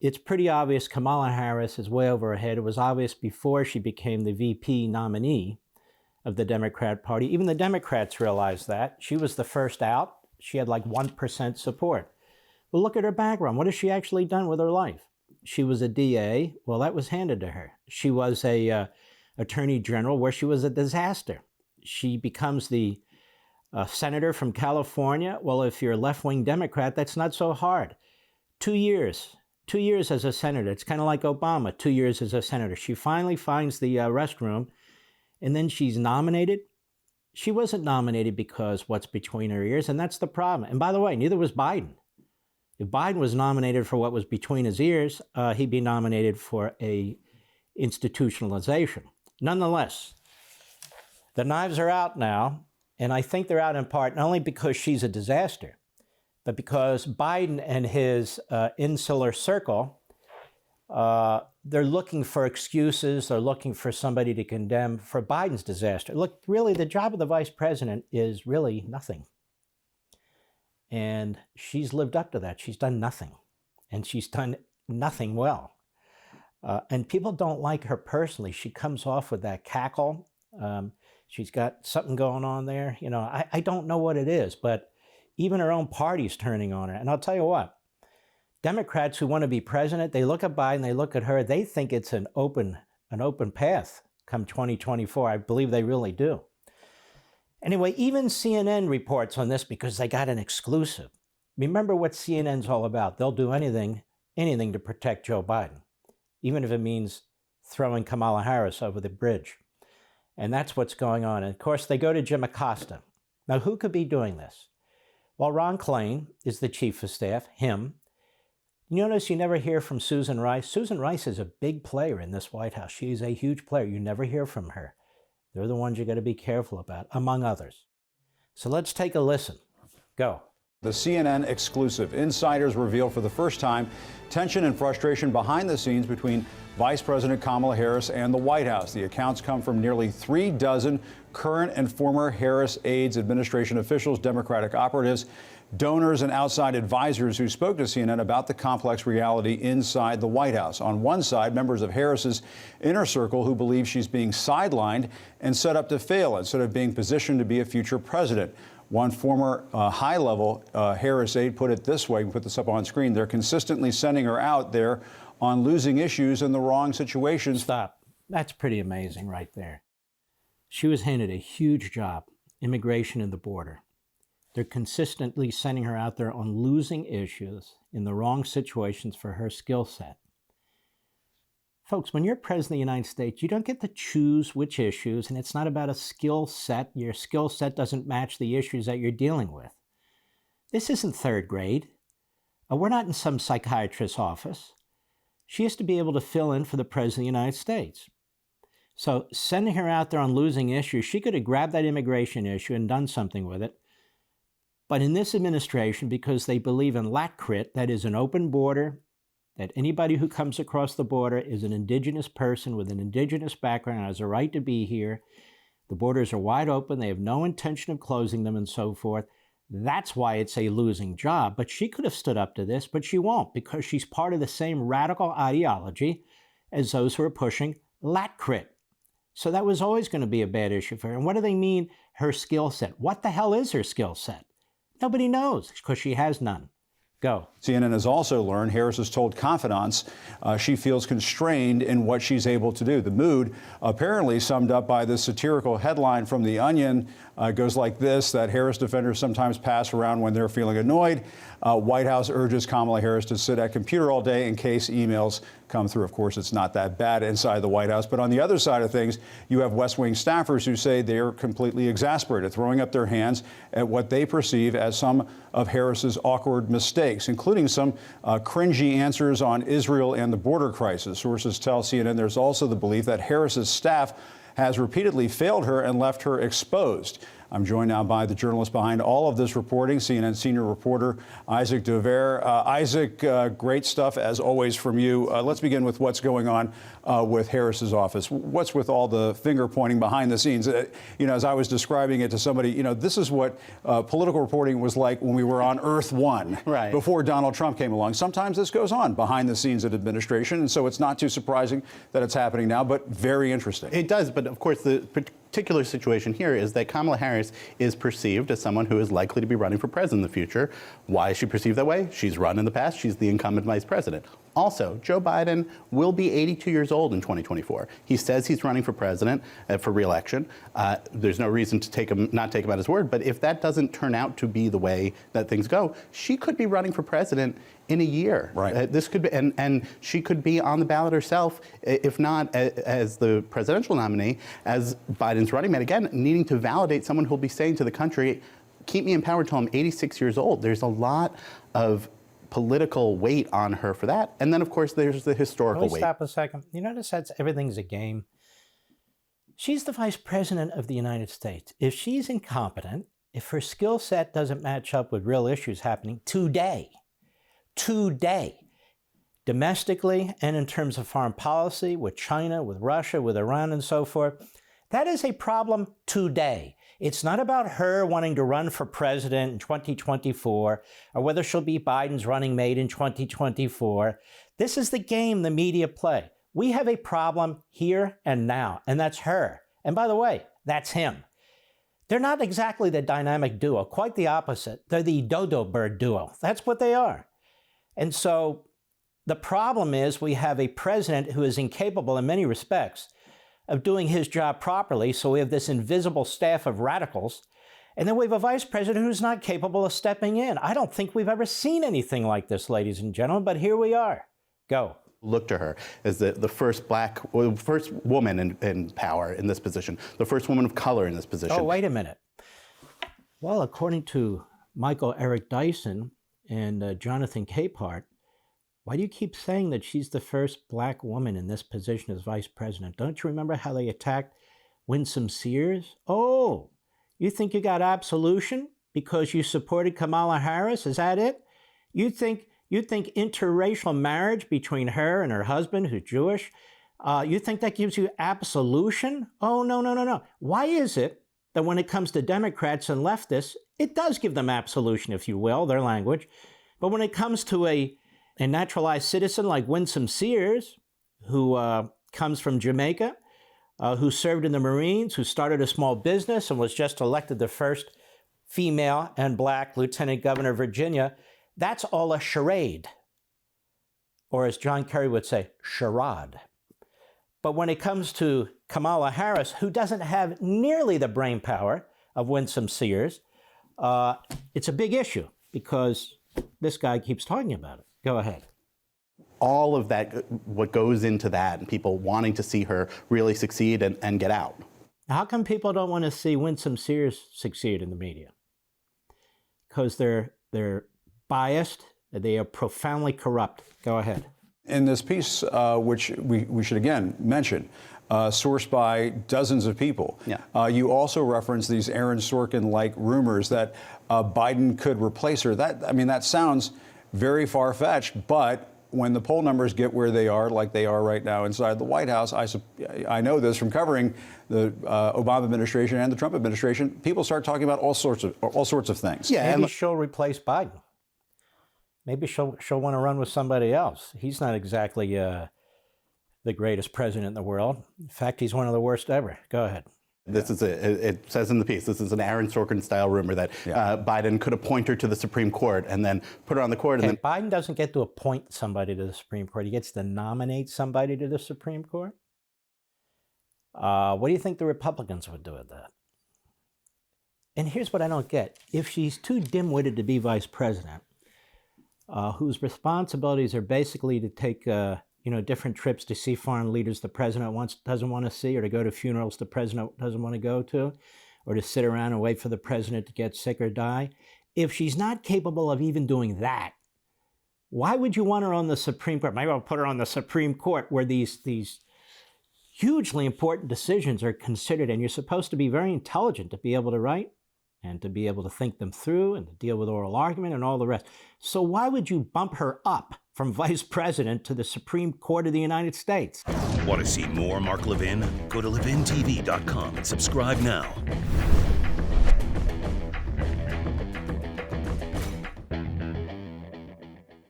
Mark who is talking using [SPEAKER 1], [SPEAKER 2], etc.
[SPEAKER 1] It's pretty obvious Kamala Harris is way over her head. It was obvious before she became the VP nominee of the Democrat Party. Even the Democrats realized that. She was the first out. She had like 1% support. Well, look at her background. What has she actually done with her life? She was a DA. Well, that was handed to her. She was a attorney general where she was a disaster. She becomes the senator from California. Well, if you're a left-wing Democrat, that's not so hard. 2 years. 2 years as a senator. It's kind of like Obama, 2 years as a senator. She finally finds the restroom, and then she's nominated. She wasn't nominated because what's between her ears, and that's the problem. And by the way, neither was Biden. If Biden was nominated for what was between his ears, he'd be nominated for a institutionalization. Nonetheless, the knives are out now, and I think they're out in part not only because she's a disaster, but because Biden and his insular circle, they're looking for excuses. They're looking for somebody to condemn for Biden's disaster. Look, really, the job of the vice president is really nothing. And she's lived up to that. She's done nothing. And she's done nothing well. And people don't like her personally. She comes off with that cackle. She's got something going on there. You know, I don't know what it is, but even her own party's turning on her. And I'll tell you what, Democrats who want to be president, they look at Biden, they look at her, they think it's an open path come 2024. I believe they really do. Anyway, even CNN reports on this because they got an exclusive. Remember what CNN's all about. They'll do anything to protect Joe Biden, even if it means throwing Kamala Harris over the bridge. And that's what's going on. And of course, they go to Jim Acosta. Now, who could be doing this? Well, Ron Klain is the chief of staff, him. You notice you never hear from Susan Rice. Susan Rice is a big player in this White House. She's a huge player. You never hear from her. They're the ones you got to be careful about, among others. So let's take a listen. Go.
[SPEAKER 2] The CNN exclusive. Insiders reveal for the first time tension and frustration behind the scenes between Vice President Kamala Harris and the White House. The accounts come from nearly 3 dozen current and former Harris aides, administration officials, Democratic operatives, donors, and outside advisors who spoke to CNN about the complex reality inside the White House. On one side, members of Harris's inner circle who believe she's being sidelined and set up to fail instead of being positioned to be a future president. One former high-level Harris aide put it this way, we put this up on screen, they're consistently sending her out there on losing issues in the wrong situations.
[SPEAKER 1] Stop. That's pretty amazing right there. She was handed a huge job, immigration and the border. They're consistently sending her out there on losing issues in the wrong situations for her skill set. Folks, when you're president of the United States, you don't get to choose which issues, and it's not about a skill set. Your skill set doesn't match the issues that you're dealing with. This isn't third grade. We're not in some psychiatrist's office. She has to be able to fill in for the president of the United States. So sending her out there on losing issues, she could have grabbed that immigration issue and done something with it. But in this administration, because they believe in LATCRIT, that is an open border, that anybody who comes across the border is an indigenous person with an indigenous background, has a right to be here. The borders are wide open. They have no intention of closing them and so forth. That's why it's a losing job. But she could have stood up to this, but she won't because she's part of the same radical ideology as those who are pushing LATCRIT. So that was always going to be a bad issue for her. And what do they mean, her skill set? What the hell is her skill set? Nobody knows because she has none. Go.
[SPEAKER 2] CNN has also learned Harris has told confidants she feels constrained in what she's able to do. The mood, apparently summed up by this satirical headline from The Onion, goes like this, that Harris defenders sometimes pass around when they're feeling annoyed. White House urges Kamala Harris to sit at computer all day in case emails come through. Of course, it's not that bad inside the White House. But on the other side of things, you have West Wing staffers who say they're completely exasperated, throwing up their hands at what they perceive as some of Harris's awkward mistakes, including some cringy answers on Israel and the border crisis. Sources tell CNN there's also the belief that Harris's staff has repeatedly failed her and left her exposed. I'm joined now by the journalist behind all of this reporting, CNN senior reporter Isaac Dovere. Isaac, great stuff as always from you. Let's begin with what's going on with Harris's office. What's with all the finger pointing behind the scenes? As I was describing it to somebody, this is what political reporting was like when we were on Earth One,
[SPEAKER 3] right,
[SPEAKER 2] before Donald Trump came along. Sometimes this goes on behind the scenes at administration, and so it's not too surprising that it's happening now, but very interesting.
[SPEAKER 3] It does, but of course the particular situation here is that Kamala Harris is perceived as someone who is likely to be running for president in the future. Why is she perceived that way? She's run in the past. She's the incumbent vice president. Also, Joe Biden will be 82 years old in 2024. He says he's running for president for re-election. There's no reason to not take him at his word, but if that doesn't turn out to be the way that things go, she could be running for president in a year.
[SPEAKER 2] Right.
[SPEAKER 3] This could be, and she could be on the ballot herself, if not as the presidential nominee, as Biden's running mate. Again, needing to validate someone who'll be saying to the country, keep me in power till I'm 86 years old. There's a lot of political weight on her for that. And then, of course, there's the historical weight.
[SPEAKER 1] Stop a second. You notice that everything's a game? She's the vice president of the United States. If she's incompetent, if her skill set doesn't match up with real issues happening today, domestically and in terms of foreign policy, with China, with Russia, with Iran, and so forth, that is a problem today. It's not about her wanting to run for president in 2024 or whether she'll be Biden's running mate in 2024. This is the game the media play. We have a problem here and now, and that's her. And by the way, that's him. They're not exactly the dynamic duo, quite the opposite. They're the dodo bird duo. That's what they are. And so the problem is we have a president who is incapable in many respects of doing his job properly, so we have this invisible staff of radicals, and then we have a vice president who's not capable of stepping in. I don't think we've ever seen anything like this, ladies and gentlemen, but here we are. Go.
[SPEAKER 3] Look to her as the first first woman in power in this position, the first woman of color in this position.
[SPEAKER 1] Oh, wait a minute. Well, according to Michael Eric Dyson and Jonathan Capehart, why do you keep saying that she's the first black woman in this position as vice president? Don't you remember how they attacked Winsome Sears? Oh, you think you got absolution because you supported Kamala Harris? Is that it? You think interracial marriage between her and her husband, who's Jewish, you think that gives you absolution? Oh, no. Why is it that when it comes to Democrats and leftists, it does give them absolution, if you will, their language, but when it comes to a naturalized citizen like Winsome Sears, who comes from Jamaica, who served in the Marines, who started a small business and was just elected the first female and black lieutenant governor of Virginia, that's all a charade. Or as John Kerry would say, charade. But when it comes to Kamala Harris, who doesn't have nearly the brain power of Winsome Sears, it's a big issue because this guy keeps talking about it. Go ahead.
[SPEAKER 3] All of that, what goes into that, and people wanting to see her really succeed and get out.
[SPEAKER 1] How come people don't want to see Winsome Sears succeed in the media? Because they're biased, they are profoundly corrupt. Go ahead.
[SPEAKER 2] In this piece, which we should again mention, sourced by dozens of people, you also reference these Aaron Sorkin-like rumors that Biden could replace her. That sounds very far-fetched, but when the poll numbers get where they are, like they are right now inside the White House, I know this from covering the Obama administration and the Trump administration, people start talking about all sorts of things.
[SPEAKER 1] Yeah, maybe she'll replace Biden. Maybe she'll want to run with somebody else. He's not exactly the greatest president in the world. In fact, he's one of the worst ever. Go ahead.
[SPEAKER 3] This is it says in the piece, this is an Aaron Sorkin-style rumor that Biden could appoint her to the Supreme Court and then put her on the court.
[SPEAKER 1] And Biden doesn't get to appoint somebody to the Supreme Court. He gets to nominate somebody to the Supreme Court. What do you think the Republicans would do with that? And here's what I don't get. If she's too dim-witted to be vice president, whose responsibilities are basically to take different trips to see foreign leaders the president doesn't want to see, or to go to funerals the president doesn't want to go to, or to sit around and wait for the president to get sick or die. If she's not capable of even doing that, why would you want her on the Supreme Court? Maybe I'll put her on the Supreme Court where these hugely important decisions are considered, and you're supposed to be very intelligent to be able to write. and to be able to think them through and to deal with oral argument and all the rest. So why would you bump her up from vice president to the Supreme Court of the United States?
[SPEAKER 4] Want to see more Mark Levin? Go to LevinTV.com and subscribe now.